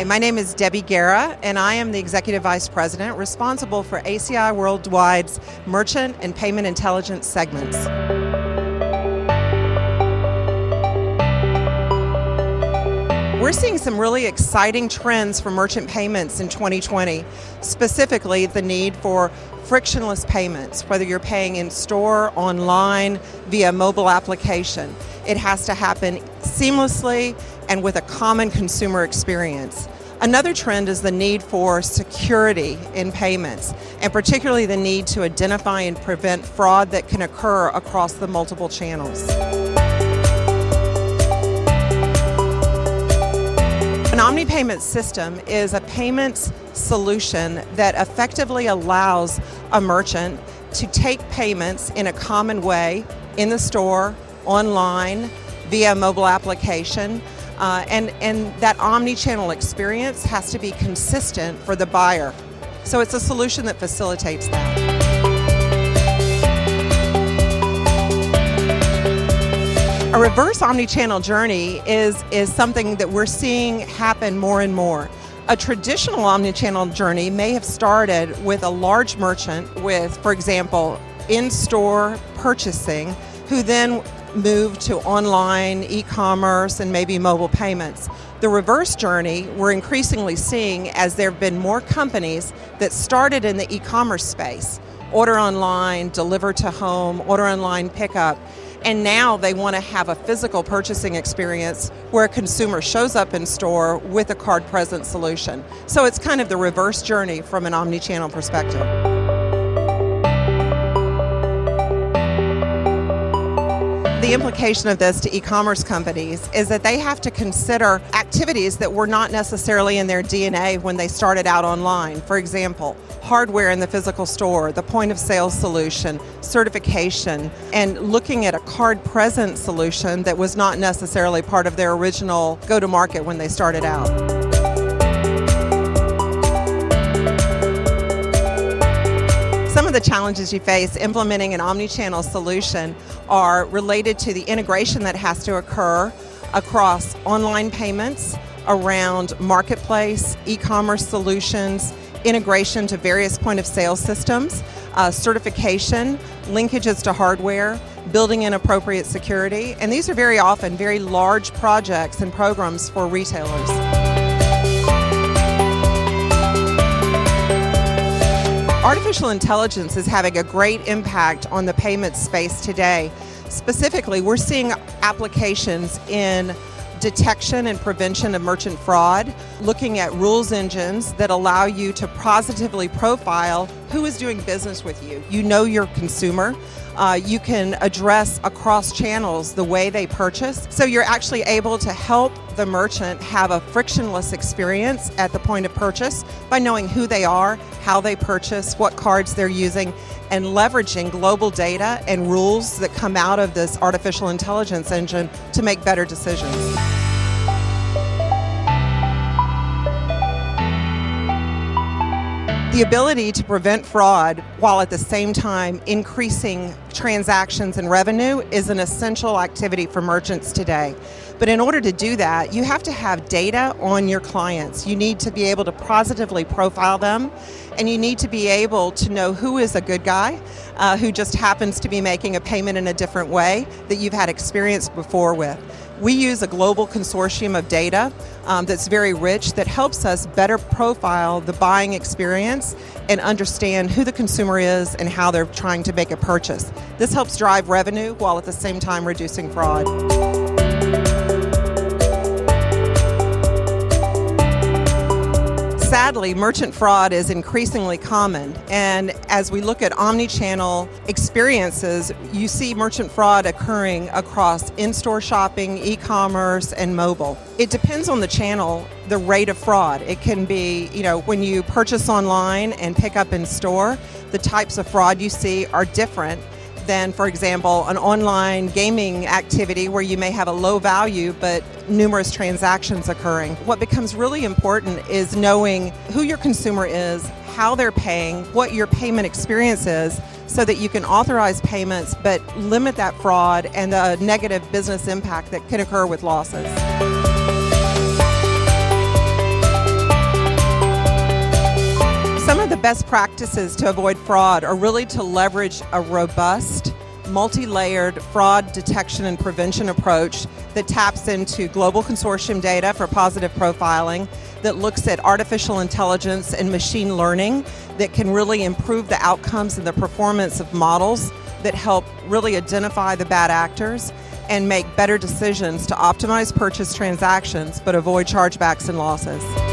my name is Debbie Guerra, and I am the Executive Vice President responsible for ACI Worldwide's Merchant and Payment Intelligence segments. We're seeing some really exciting trends for merchant payments in 2020, specifically the need for frictionless payments, whether you're paying in store, online, via mobile application. It has to happen seamlessly and with a common consumer experience. Another trend is the need for security in payments, and particularly the need to identify and prevent fraud that can occur across the multiple channels. An omni-payment system is a payments solution that effectively allows a merchant to take payments in a common way in the store, online, via mobile application, and that omni-channel experience has to be consistent for the buyer. So it's a solution that facilitates that. A reverse omni-channel journey is something that we're seeing happen more and more. A traditional omni-channel journey may have started with a large merchant with, for example, in-store purchasing, who then moved to online, e-commerce, and maybe mobile payments. The reverse journey we're increasingly seeing as there have been more companies that started in the e-commerce space, order online, deliver to home, order online pickup, and now they want to have a physical purchasing experience where a consumer shows up in store with a card-present solution. So it's kind of the reverse journey from an omni-channel perspective. The implication of this to e-commerce companies is that they have to consider activities that were not necessarily in their DNA when they started out online. For example, hardware in the physical store, the point of sale solution, certification, and looking at a card-present solution that was not necessarily part of their original go-to-market when they started out. Some of the challenges you face implementing an omni-channel solution are related to the integration that has to occur across online payments, around marketplace, e-commerce solutions, integration to various point of sale systems, certification, linkages to hardware, building in appropriate security, and these are very often very large projects and programs for retailers. Artificial intelligence is having a great impact on the payments space today. Specifically, we're seeing applications in detection and prevention of merchant fraud, looking at rules engines that allow you to positively profile who is doing business with you. You know your consumer. You can address across channels the way they purchase. So you're actually able to help the merchant have a frictionless experience at the point of purchase by knowing who they are, how they purchase, what cards they're using, and leveraging global data and rules that come out of this artificial intelligence engine to make better decisions. The ability to prevent fraud while at the same time increasing transactions and revenue is an essential activity for merchants today. But in order to do that, you have to have data on your clients. You need to be able to positively profile them, and you need to be able to know who is a good guy, who just happens to be making a payment in a different way that you've had experience before with. We use a global consortium of data that's very rich that helps us better profile the buying experience and understand who the consumer is and how they're trying to make a purchase. This helps drive revenue while at the same time reducing fraud. Sadly, merchant fraud is increasingly common, and as we look at omni-channel experiences, you see merchant fraud occurring across in-store shopping, e-commerce, and mobile. It depends on the channel, the rate of fraud. It can be, when you purchase online and pick up in store, the types of fraud you see are different than, for example, an online gaming activity where you may have a low value but numerous transactions occurring. What becomes really important is knowing who your consumer is, how they're paying, what your payment experience is, so that you can authorize payments but limit that fraud and the negative business impact that can occur with losses. the best practices to avoid fraud are really to leverage a robust, multi-layered fraud detection and prevention approach that taps into global consortium data for positive profiling, that looks at artificial intelligence and machine learning that can really improve the outcomes and the performance of models that help really identify the bad actors and make better decisions to optimize purchase transactions but avoid chargebacks and losses.